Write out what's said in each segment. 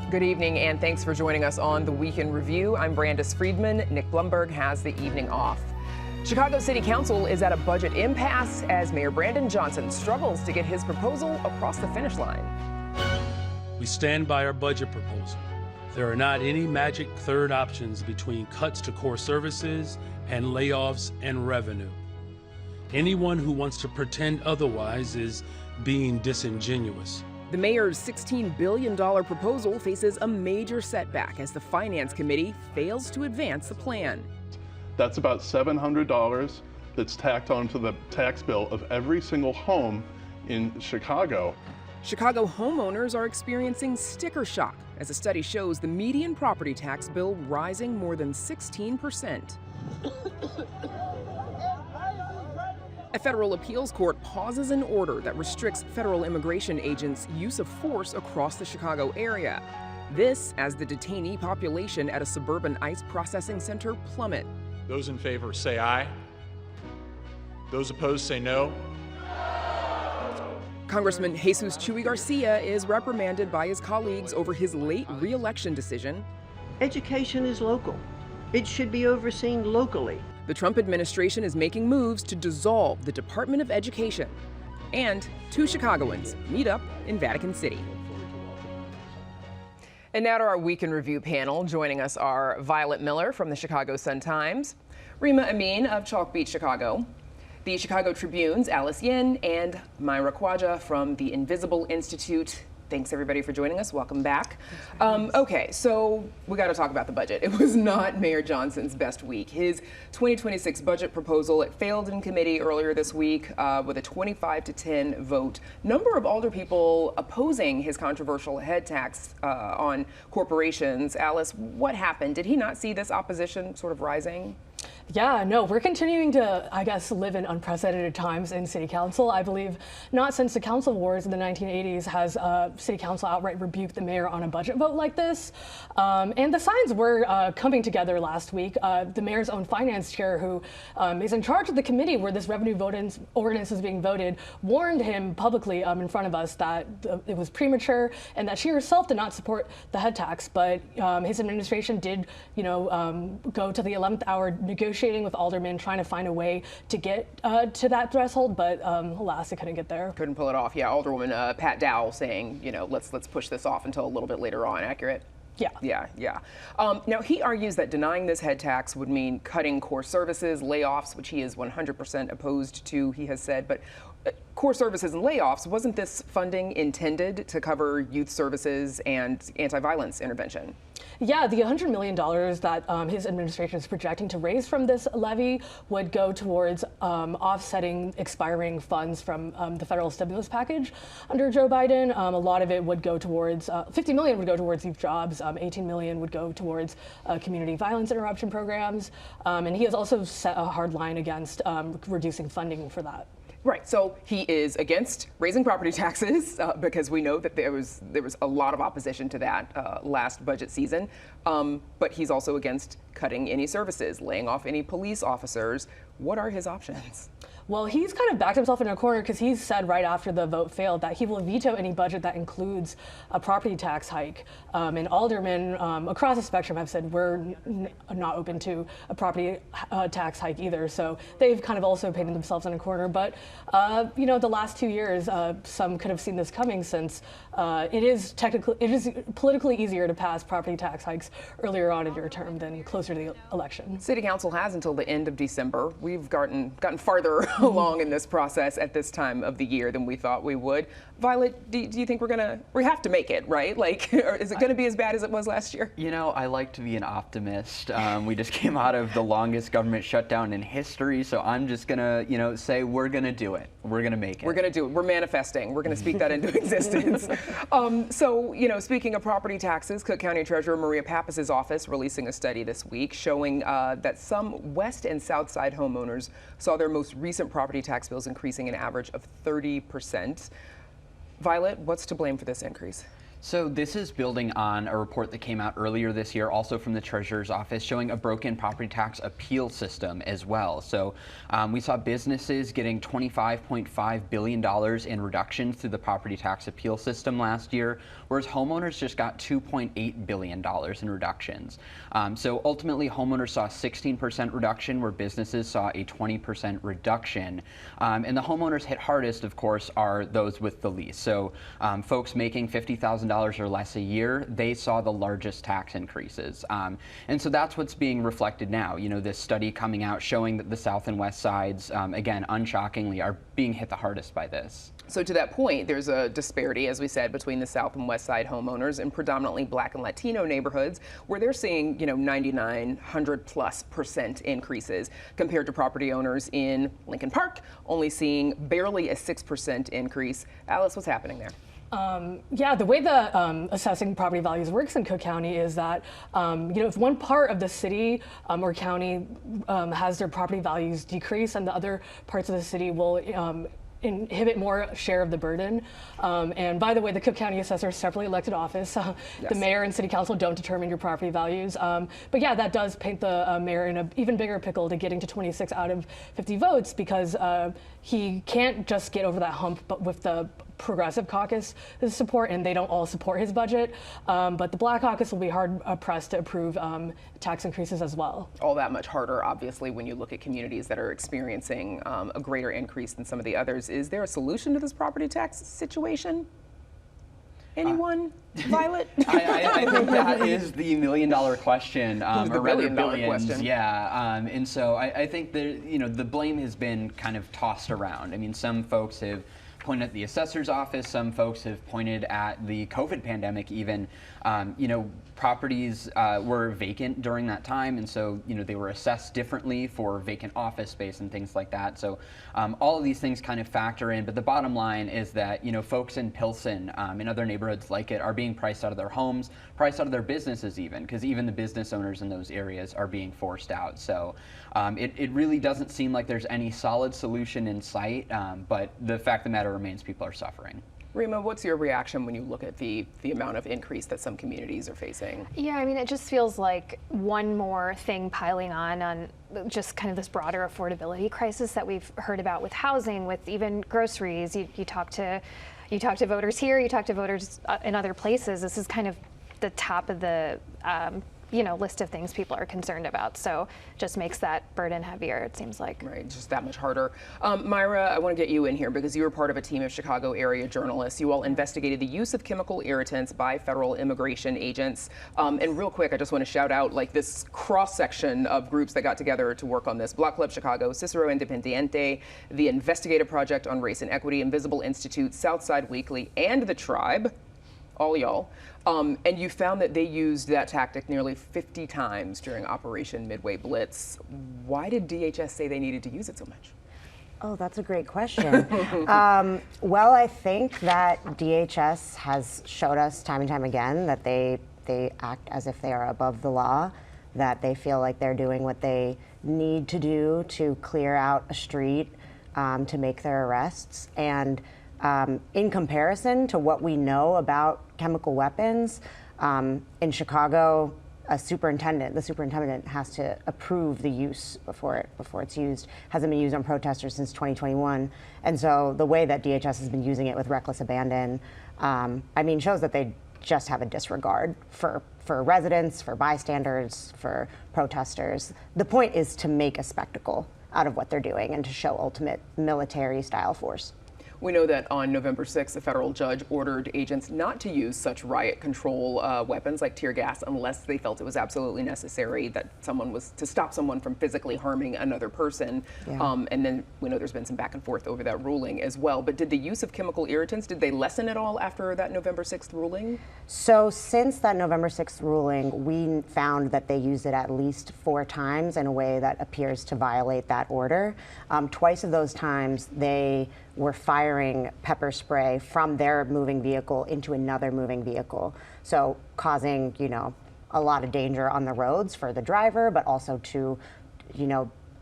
Good evening, and thanks for joining us on the Week in Review. I'm Brandis Friedman. Nick Blumberg has the evening off. Chicago City Council is at a budget impasse as Mayor Brandon Johnson struggles to get his proposal across the finish line. We stand by our budget proposal. There are not any magic third options between cuts to core services and layoffs and revenue. Anyone who wants to pretend otherwise is being disingenuous. The mayor's $16 billion proposal faces a major setback as the Finance Committee fails to advance the plan. That's about $700 that's tacked onto the tax bill of every single home in Chicago. Chicago homeowners are experiencing sticker shock as a study shows the median property tax bill rising more than 16%. A federal appeals court pauses an order that restricts federal immigration agents' use of force across the Chicago area. This as the detainee population at a suburban ICE processing center plummet. Those in favor say aye. Those opposed say no. Congressman Jesús Chuy García is reprimanded by his colleagues over his late reelection decision. Education is local. It should be overseen locally. The Trump administration is making moves to dissolve the Department of Education. And two Chicagoans meet up in Vatican City. And now to our Week in Review panel. Joining us are Violet Miller from the Chicago Sun-Times, Rima Amin of Chalk Beach, Chicago, the Chicago Tribune's Alice Yin, and Myra Kwaja from the Invisible Institute. Thanks, everybody, for joining us. Welcome back. Okay, so we got to talk about the budget. It was not Mayor Johnson's best week. His 2026 budget proposal, it failed in committee earlier this week with a 25-10 vote. Number of alderpeople opposing his controversial head tax on corporations. Alice, what happened? Did he not see this opposition sort of rising? Yeah, no, we're continuing to, I guess, live in unprecedented times in City Council. I believe not since the Council Wars in the 1980s has City Council outright rebuked the mayor on a budget vote like this. And the signs were coming together last week. The mayor's own finance chair, who is in charge of the committee where this revenue ordinance is being voted, warned him publicly in front of us that it was premature and that she herself did not support the head tax. But his administration did, go to the 11th hour negotiating with aldermen, trying to find a way to get to that threshold, but alas, they couldn't get there. Couldn't pull it off. Yeah, Alderwoman Pat Dowell saying, let's push this off until a little bit later on. Accurate? Yeah. Now, he argues that denying this head tax would mean cutting core services, layoffs, which he is 100% opposed to, he has said. But core services and layoffs, wasn't this funding intended to cover youth services and anti-violence intervention? Yeah, the $100 million that his administration is projecting to raise from this levy would go towards offsetting expiring funds from the federal stimulus package under Joe Biden. A lot of it would go towards, $50 million would go towards youth jobs, $18 million would go towards community violence interruption programs, and he has also set a hard line against reducing funding for that. Right, so he is against raising property taxes because we know that there was a lot of opposition to that last budget season, but he's also against cutting any services, laying off any police officers. What are his options? Well, he's kind of backed himself in a corner because he's said right after the vote failed that he will veto any budget that includes a property tax hike. And aldermen across the spectrum have said we're not open to a property tax hike either. So they've kind of also painted themselves in a corner. But, the last 2 years, some could have seen this coming since it is politically easier to pass property tax hikes earlier on in your term than closer to the election. City Council has until the end of December. We've gotten farther along in this process at this time of the year than we thought we would. Violet, do you think we have to make it, right? Like, or is it going to be as bad as it was last year? I like to be an optimist. We just came out of the longest government shutdown in history, so I'm just going to, say we're going to do it. We're going to make it. We're going to do it. We're manifesting. We're going to speak that into existence. Speaking of property taxes, Cook County Treasurer Maria Pappas's office releasing a study this week showing that some West and South Side homeowners saw their most recent property tax bills increasing an average of 30%. Violet, what's to blame for this increase? So this is building on a report that came out earlier this year, also from the Treasurer's Office, showing a broken property tax appeal system as well. So we saw businesses getting $25.5 billion in reductions through the property tax appeal system last year, whereas homeowners just got $2.8 billion in reductions. So ultimately, homeowners saw a 16% reduction, where businesses saw a 20% reduction. And the homeowners hit hardest, of course, are those with the lease. So folks making $50,000 or less a year, they saw the largest tax increases. And so that's what's being reflected now. You know, this study coming out showing that the South and West sides, again, unshockingly, are being hit the hardest by this. So to that point, there's a disparity, as we said, between the South and West Side homeowners in predominantly Black and Latino neighborhoods, where they're seeing, 99, 100+% increases, compared to property owners in Lincoln Park, only seeing barely a 6% increase. Alice, what's happening there? Yeah, the way the assessing property values works in Cook County is that, if one part of the city or county has their property values decrease, and the other parts of the city will inhibit more share of the burden. And by the way, the Cook County assessor is a separately elected office. Yes. The mayor and city council don't determine your property values. But yeah, that does paint the mayor in an even bigger pickle to getting to 26 out of 50 votes, because he can't just get over that hump, but with the Progressive Caucus support, and they don't all support his budget. But the Black Caucus will be hard pressed to approve tax increases as well. All that much harder, obviously, when you look at communities that are experiencing a greater increase than some of the others. Is there a solution to this property tax situation? Anyone? Violet? I think that is the $1 million question, The or rather billion-dollar billions. question. Yeah, and so I think that the blame has been kind of tossed around. I mean, some folks have pointed at the assessor's office. Some folks have pointed at the COVID pandemic even. Properties were vacant during that time, and so they were assessed differently for vacant office space and things like that. So all of these things kind of factor in, but the bottom line is that folks in Pilsen and other neighborhoods like it are being priced out of their homes, priced out of their businesses even, because even the business owners in those areas are being forced out. So it really doesn't seem like there's any solid solution in sight, but the fact of the matter remains, people are suffering. Rima, what's your reaction when you look at the amount of increase that some communities are facing? Yeah, I mean, it just feels like one more thing piling on just kind of this broader affordability crisis that we've heard about with housing, with even groceries. You talk to voters here, you talk to voters in other places. This is kind of the top of the list of things people are concerned about. So just makes that burden heavier, it seems like. Right, just that much harder. Myra, I want to get you in here because you were part of a team of Chicago area journalists. You all investigated the use of chemical irritants by federal immigration agents. And real quick, I just want to shout out this cross-section of groups that got together to work on this. Block Club Chicago, Cicero Independiente, the Investigative Project on Race and Equity, Invisible Institute, Southside Weekly, and The Tribe. All y'all. And you found that they used that tactic nearly 50 times during Operation Midway Blitz. Why did DHS say they needed to use it so much? Oh, that's a great question. Well, I think that DHS has showed us time and time again that they act as if they are above the law, that they feel like they're doing what they need to do to clear out a street to make their arrests. And in comparison to what we know about chemical weapons, in Chicago, the superintendent has to approve the use before it's used. Hasn't been used on protesters since 2021. And so the way that DHS has been using it with reckless abandon, shows that they just have a disregard for residents, for bystanders, for protesters. The point is to make a spectacle out of what they're doing and to show ultimate military-style force. We know that on November 6th, a federal judge ordered agents not to use such riot control weapons like tear gas unless they felt it was absolutely necessary, that someone was to stop someone from physically harming another person. Yeah. And then we know there's been some back and forth over that ruling as well. But did the use of chemical irritants, did they lessen at all after that November 6th ruling? So since that November 6th ruling, we found that they used it at least 4 times in a way that appears to violate that order. Twice of those times, they were firing pepper spray from their moving vehicle into another moving vehicle. So causing, a lot of danger on the roads for the driver, but also to,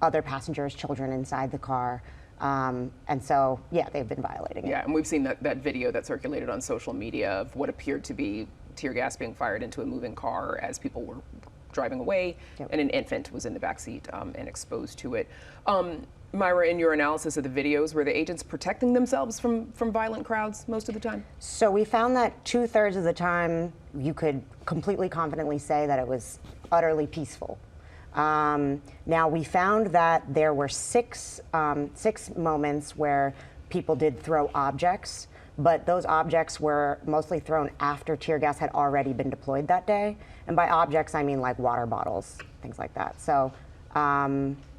other passengers, children inside the car. And so, yeah, they've been violating it. Yeah, and we've seen that video that circulated on social media of what appeared to be tear gas being fired into a moving car as people were driving away, and an infant was in the backseat and exposed to it. Myra, in your analysis of the videos, were the agents protecting themselves from violent crowds most of the time? So we found that 2/3 of the time you could completely confidently say that it was utterly peaceful. Now we found that there were six moments where people did throw objects, but those objects were mostly thrown after tear gas had already been deployed that day. And by objects, I mean like water bottles, things like that. So,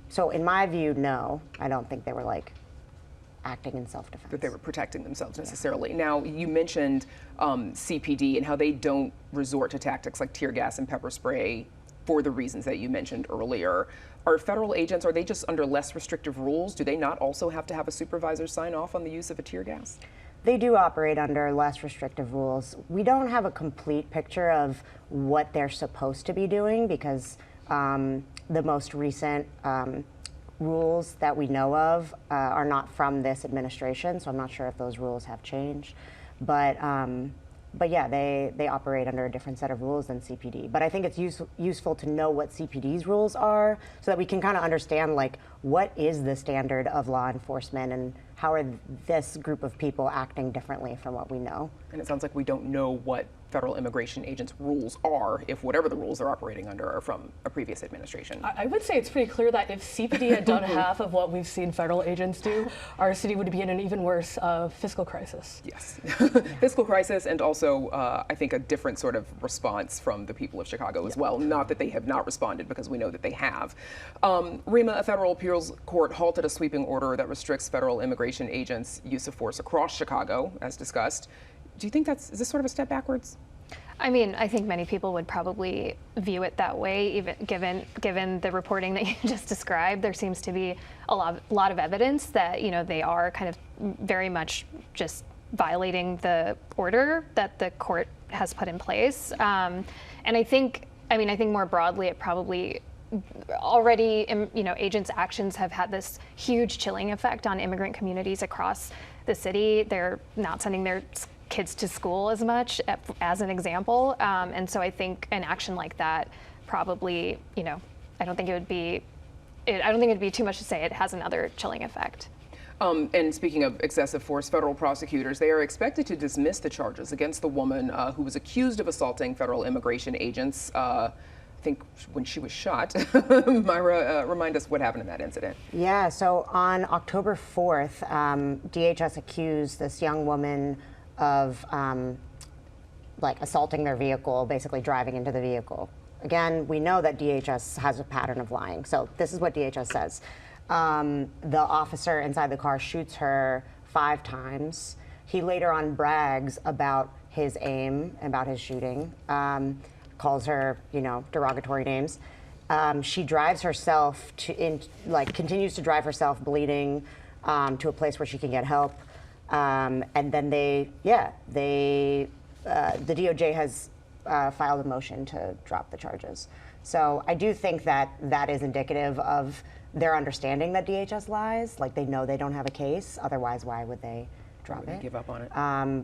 so in my view, no, I don't think they were like acting in self-defense. That they were protecting themselves necessarily. Yeah. Now, you mentioned CPD and how they don't resort to tactics like tear gas and pepper spray for the reasons that you mentioned earlier. Are federal agents, are they just under less restrictive rules? Do they not also have to have a supervisor sign off on the use of a tear gas? They do operate under less restrictive rules. We don't have a complete picture of what they're supposed to be doing because the most recent rules that we know of are not from this administration, so I'm not sure if those rules have changed. But yeah, they operate under a different set of rules than CPD. But I think it's useful to know what CPD's rules are so that we can kind of understand like what is the standard of law enforcement and how are this group of people acting differently from what we know. And it sounds like we don't know what federal immigration agents' rules are if whatever the rules they're operating under are from a previous administration. I would say it's pretty clear that if CPD had done half of what we've seen federal agents do, our city would be in an even worse fiscal crisis. Yes, fiscal crisis, and also I think a different sort of response from the people of Chicago as well. Not that they have not responded, because we know that they have. Rima, a federal appeals court halted a sweeping order that restricts federal immigration agents' use of force across Chicago, as discussed. Do you think is this sort of a step backwards? I mean, I think many people would probably view it that way, even given the reporting that you just described. There seems to be a lot of evidence that, you know, they are kind of very much just violating the order that the court has put in place. And I think more broadly, it probably already, you know, agents' actions have had this huge chilling effect on immigrant communities across the city. They're not sending their kids to school as much, as an example. And so I think an action like that probably, you know, I don't think it'd be too much to say it has another chilling effect. And speaking of excessive force, federal prosecutors, they are expected to dismiss the charges against the woman who was accused of assaulting federal immigration agents, I think when she was shot. Myra, remind us what happened in that incident. Yeah, so on October 4th, DHS accused this young woman of like assaulting their vehicle, basically driving into the vehicle. Again, we know that DHS has a pattern of lying. So this is what DHS says. The officer inside the car shoots her 5 times. He later on brags about his aim, about his shooting, calls her, you know, derogatory names. She drives herself continues to drive herself bleeding to a place where she can get help. And then the DOJ has filed a motion to drop the charges. So I do think that that is indicative of their understanding that DHS lies. Like, they know they don't have a case, otherwise why would they drop it? Give up on it.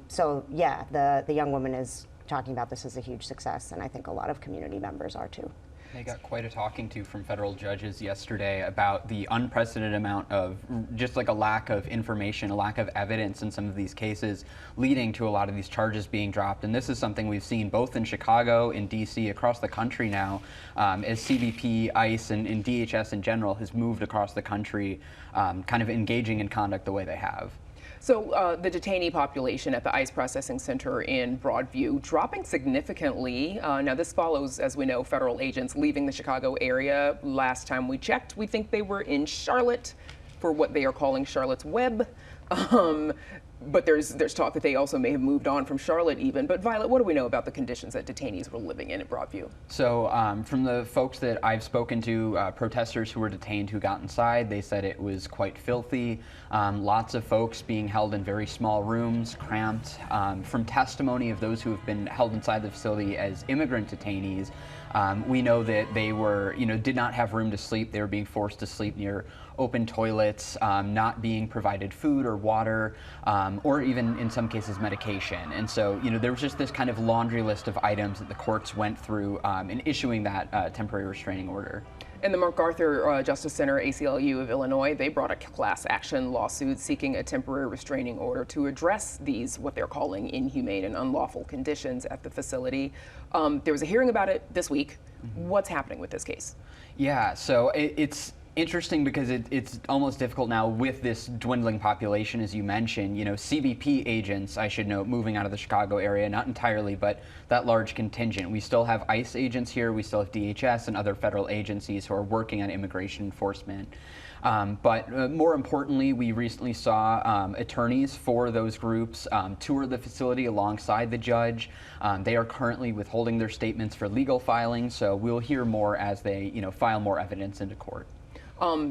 So yeah, the young woman is talking about this as a huge success, and I think a lot of community members are too. They got quite a talking to from federal judges yesterday about the unprecedented amount of just like a lack of information, a lack of evidence in some of these cases, leading to a lot of these charges being dropped. And this is something we've seen both in Chicago, in DC, across the country now, as CBP, ICE, and DHS in general has moved across the country, kind of engaging in conduct the way they have. So the detainee population at the ICE Processing Center in Broadview dropping significantly. Now this follows, as we know, federal agents leaving the Chicago area. Last time we checked, we think they were in Charlotte for what they are calling Charlotte's Web. But there's talk that they also may have moved on from Charlotte even. But Violet, what do we know about the conditions that detainees were living in at Broadview? So from the folks that I've spoken to, protesters who were detained who got inside, they said it was quite filthy. Lots of folks being held in very small rooms, cramped. From testimony of those who have been held inside the facility as immigrant detainees, we know that they were, did not have room to sleep. They were being forced to sleep near open toilets, not being provided food or water, or even in some cases medication. And so, there was just this kind of laundry list of items that the courts went through in issuing that temporary restraining order. And the MacArthur Justice Center, ACLU of Illinois, they brought a class action lawsuit seeking a temporary restraining order to address these, what they're calling inhumane and unlawful conditions at the facility. There was a hearing about it this week. What's happening with this case? Yeah, so it's interesting because it's almost difficult now with this dwindling population, as you mentioned. CBP agents, I should note, moving out of the Chicago area, not entirely, but that large contingent. We still have ICE agents here, we still have DHS and other federal agencies who are working on immigration enforcement. But more importantly, we recently saw attorneys for those groups tour the facility alongside the judge. They are currently withholding their statements for legal filing, so we'll hear more as they file more evidence into court.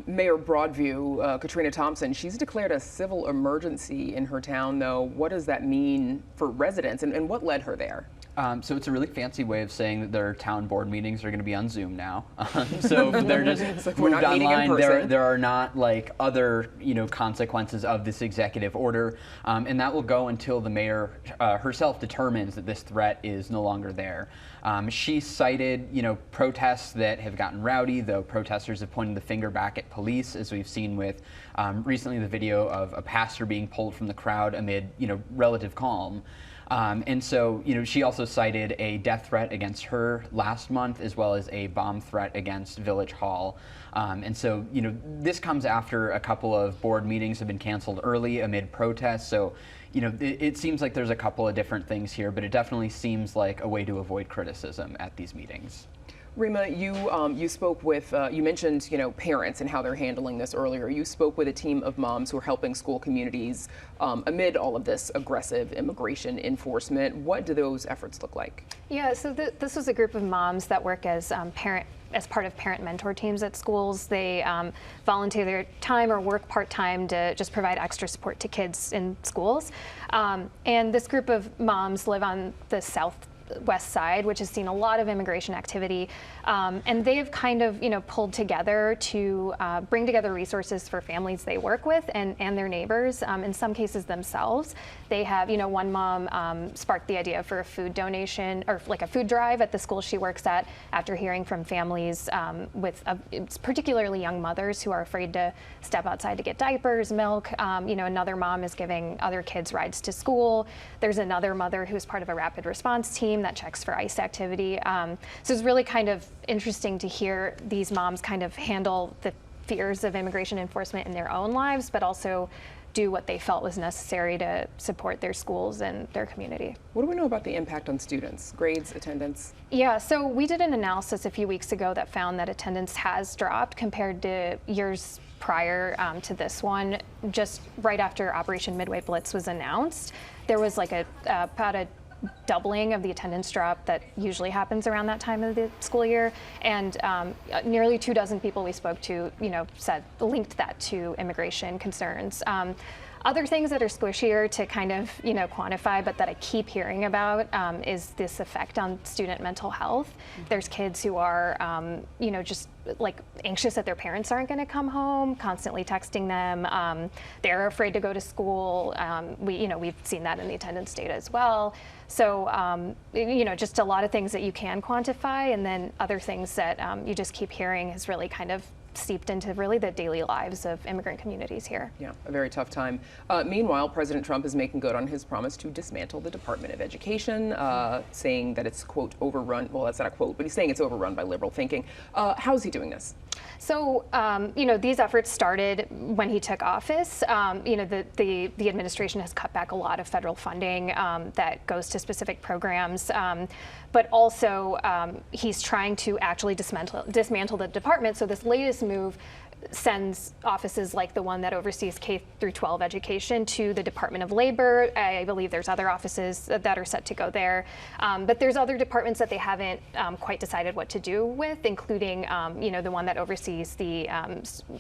Mayor Broadview, Katrina Thompson, she's declared a civil emergency in her town, though. What does that mean for residents, and what led her there? So it's a really fancy way of saying that their town board meetings are going to be on Zoom now. So they're just like moved online. There are not like other consequences of this executive order, and that will go until the mayor herself determines that this threat is no longer there. She cited protests that have gotten rowdy, though protesters have pointed the finger back at police, as we've seen with recently the video of a pastor being pulled from the crowd amid relative calm. And so, she also cited a death threat against her last month, as well as a bomb threat against Village Hall. And so, this comes after a couple of board meetings have been canceled early amid protests. So, it seems like there's a couple of different things here, but it definitely seems like a way to avoid criticism at these meetings. Rima, you spoke with, you mentioned, parents and how they're handling this earlier. You spoke with a team of moms who are helping school communities amid all of this aggressive immigration enforcement. What do those efforts look like? Yeah, so this was a group of moms that work as part of parent mentor teams at schools. They volunteer their time or work part-time to just provide extra support to kids in schools. And this group of moms live on the southwest side, which has seen a lot of immigration activity. And they've kind of, pulled together to bring together resources for families they work with and their neighbors, in some cases themselves. They have, one mom sparked the idea for a food donation or like a food drive at the school she works at after hearing from families with particularly young mothers who are afraid to step outside to get diapers, milk. Another mom is giving other kids rides to school. There's another mother who's part of a rapid response team that checks for ICE activity. So it's really kind of interesting to hear these moms kind of handle the fears of immigration enforcement in their own lives, but also do what they felt was necessary to support their schools and their community. What do we know about the impact on students, grades, attendance? Yeah, so we did an analysis a few weeks ago that found that attendance has dropped compared to years prior to this one. Just right after Operation Midway Blitz was announced, there was like about a doubling of the attendance drop that usually happens around that time of the school year, and nearly 24 people we spoke to, linked that to immigration concerns. Other things that are squishier to kind of, quantify, but that I keep hearing about is this effect on student mental health. There's kids who are, just like anxious that their parents aren't going to come home, constantly texting them. They're afraid to go to school. We've seen that in the attendance data as well. So, just a lot of things that you can quantify, and then other things that you just keep hearing is really kind of steeped into really the daily lives of immigrant communities here. Yeah, a very tough time. Meanwhile, President Trump is making good on his promise to dismantle the Department of Education, saying that it's, quote, overrun. Well, that's not a quote, but he's saying it's overrun by liberal thinking. How is he doing this? So, these efforts started when he took office. The administration has cut back a lot of federal funding that goes to specific programs, but also he's trying to actually dismantle the department. So this latest move sends offices like the one that oversees K through 12 education to the Department of Labor. I believe there's other offices that are set to go there. But there's other departments that they haven't quite decided what to do with, including the one that oversees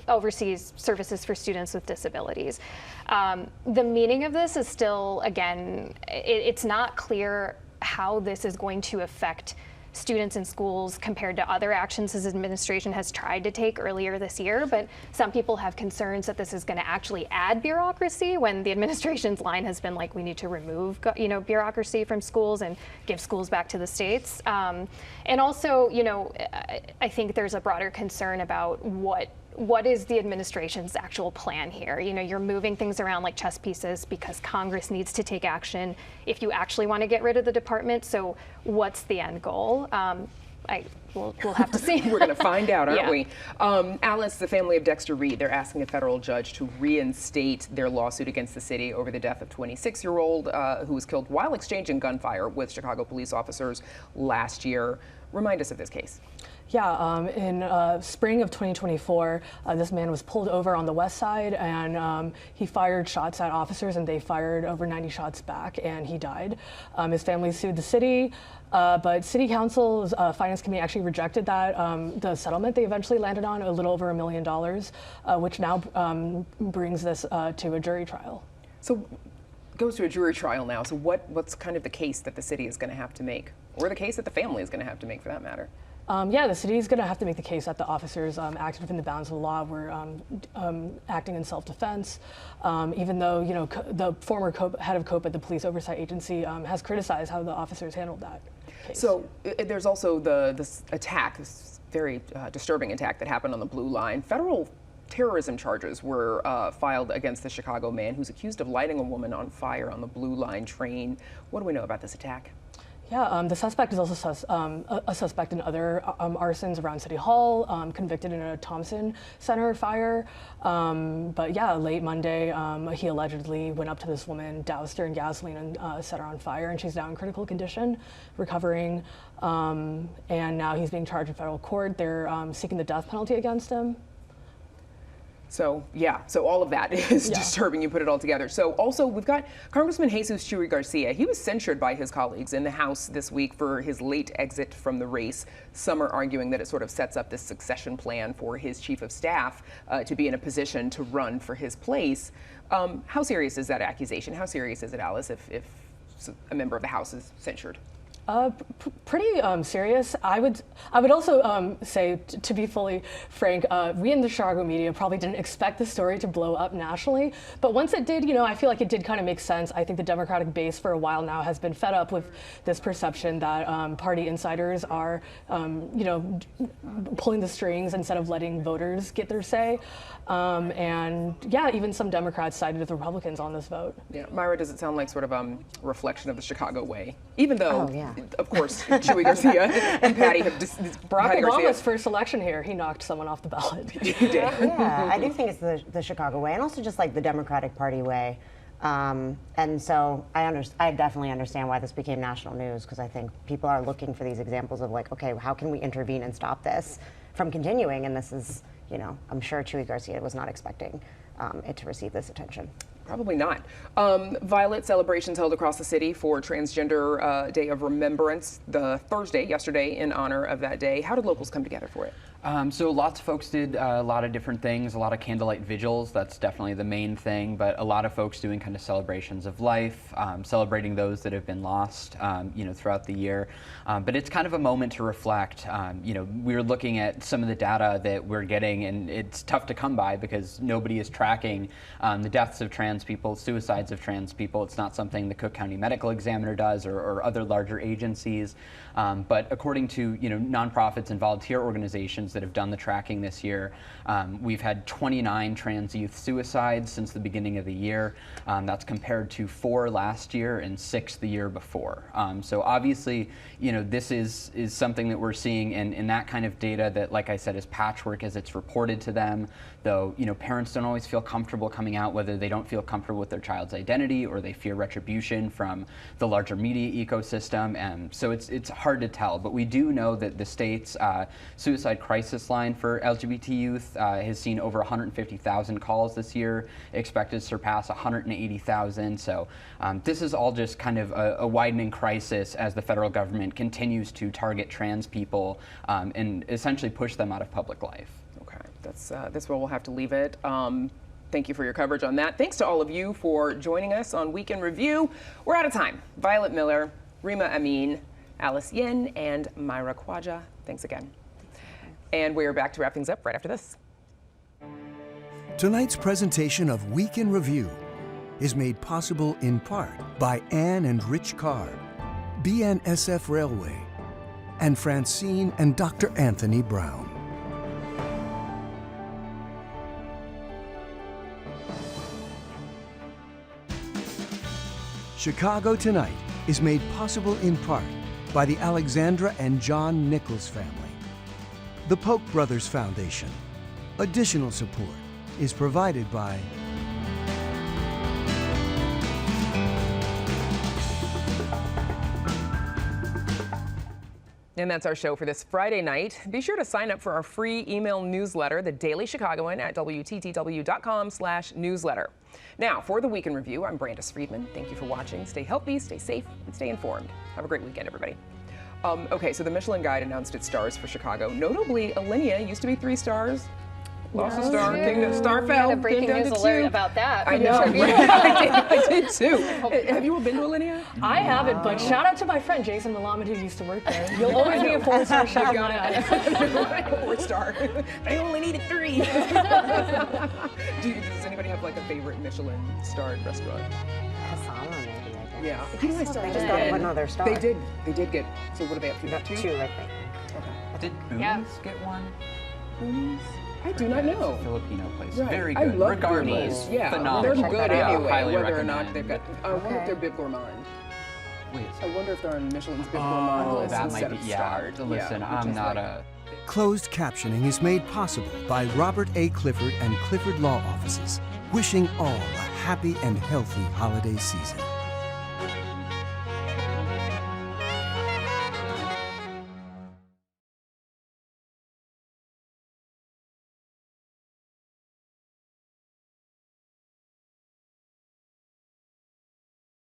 oversees services for students with disabilities. The meaning of this is still, again, it's not clear how this is going to affect students in schools compared to other actions his administration has tried to take earlier this year. But some people have concerns that this is going to actually add bureaucracy, when the administration's line has been like, we need to remove bureaucracy from schools and give schools back to the states. And also, I think there's a broader concern about what is the administration's actual plan here? You're moving things around like chess pieces because Congress needs to take action if you actually want to get rid of the department. So what's the end goal? We'll have to see. We're going to find out, aren't we? Alice, the family of Dexter Reed, they're asking a federal judge to reinstate their lawsuit against the city over the death of 26-year-old who was killed while exchanging gunfire with Chicago police officers last year. Remind us of this case. Yeah, in spring of 2024, this man was pulled over on the west side, and he fired shots at officers, and they fired over 90 shots back, and he died. His family sued the city, but City Council's Finance Committee actually rejected that. The settlement they eventually landed on, a little over $1 million, which now brings this to a jury trial. So it goes to a jury trial now. So what's kind of the case that the city is going to have to make, or the case that the family is going to have to make, for that matter? Yeah, the city is going to have to make the case that the officers acted within the bounds of the law, were acting in self-defense, even though the former head of COPA, the police oversight agency, has criticized how the officers handled that case. So there's also this attack, this very disturbing attack that happened on the Blue Line. Federal terrorism charges were filed against the Chicago man who's accused of lighting a woman on fire on the Blue Line train. What do we know about this attack? Yeah, the suspect is also a suspect in other arsons around City Hall, convicted in a Thompson Center fire. But yeah, late Monday, he allegedly went up to this woman, doused her in gasoline, and set her on fire, and she's now in critical condition, recovering. And now he's being charged in federal court. They're seeking the death penalty against him. So yeah, so all of that is disturbing. You put it all together. So also we've got Congressman Jesús Chuy García. He was censured by his colleagues in the House this week for his late exit from the race. Some are arguing that it sort of sets up this succession plan for his chief of staff to be in a position to run for his place. How serious is that accusation? How serious is it, Alice, if a member of the House is censured? Pretty serious. I would also say, to be fully frank, we in the Chicago media probably didn't expect the story to blow up nationally. But once it did, I feel like it did kind of make sense. I think the Democratic base for a while now has been fed up with this perception that party insiders are, pulling the strings instead of letting voters get their say. And yeah, even some Democrats sided with Republicans on this vote. Yeah, Myra, does it sound like sort of a reflection of the Chicago way? Even though, of course, Chuy García and Patty have Barack Obama's first election here, he knocked someone off the ballot. Yeah, I do think it's the Chicago way, and also just like the Democratic Party way. And so I definitely understand why this became national news, because I think people are looking for these examples of like, okay, how can we intervene and stop this from continuing? And this is, I'm sure Chuy García was not expecting it to receive this attention. Probably not. Violet, celebrations held across the city for Transgender Day of Remembrance yesterday in honor of that day. How did locals come together for it? So lots of folks did a lot of different things, a lot of candlelight vigils. That's definitely the main thing, but a lot of folks doing kind of celebrations of life, celebrating those that have been lost, throughout the year. But it's kind of a moment to reflect. We're looking at some of the data that we're getting, and it's tough to come by because nobody is tracking the deaths of trans people, suicides of trans people. It's not something the Cook County Medical Examiner does or other larger agencies. But according to nonprofits and volunteer organizations that have done the tracking this year, we've had 29 trans youth suicides since the beginning of the year. That's compared to 4 last year and 6 the year before. So obviously, this is something that we're seeing in that kind of data that, like I said, is patchwork as it's reported to them. Though parents don't always feel comfortable coming out, whether they don't feel feel comfortable with their child's identity, or they fear retribution from the larger media ecosystem. So it's hard to tell, but we do know that the state's suicide crisis line for LGBT youth has seen over 150,000 calls this year, expected to surpass 180,000. So this is all just kind of a widening crisis as the federal government continues to target trans people and essentially push them out of public life. Okay, that's where we'll have to leave it. Thank you for your coverage on that. Thanks to all of you for joining us on Week in Review. We're out of time. Violet Miller, Rima Amin, Alice Yin, and Myra Kwaja. Thanks again. And we're back to wrap things up right after this. Tonight's presentation of Week in Review is made possible in part by Ann and Rich Carr, BNSF Railway, and Francine and Dr. Anthony Brown. Chicago Tonight is made possible in part by the Alexandra and John Nichols family, the Polk Brothers Foundation. Additional support is provided by And that's our show for this Friday night. Be sure to sign up for our free email newsletter, The Daily Chicagoan, at WTTW.com/newsletter. Now, for the Week in Review, I'm Brandis Friedman. Thank you for watching. Stay healthy, stay safe, and stay informed. Have a great weekend, everybody. Okay, so the Michelin Guide announced its stars for Chicago. Notably, Alinea used to be 3 stars. Lost a star, star fell. We had a breaking came down news to alert 2. about that. I know. I did too. Have you all been to Alinea? I haven't, but shout out to my friend Jason Malamed who used to work there. You'll always be a 4-star chef in my eyes. 4-star. They only needed 3. Does anybody have like a favorite Michelin-starred restaurant? Kasama, maybe, I guess. Yeah. They just got another star. They did. They did get. So what are they up to? Got 2, I think. Did Boonies get one? I do not know. Filipino place. Right. Very I good. love Regardless, Boonies. Yeah, phenomenal. they're good Yeah, anyway. highly Whether or not recommend. they've got. I wonder if they're Bib Gourmand. Wait, I wonder if they're on Michelin's Bib Gourmand list that instead might of be. starred. Yeah. Listen, which I'm is not like- a. Closed captioning is made possible by Robert A. Clifford and Clifford Law Offices, wishing all a happy and healthy holiday season.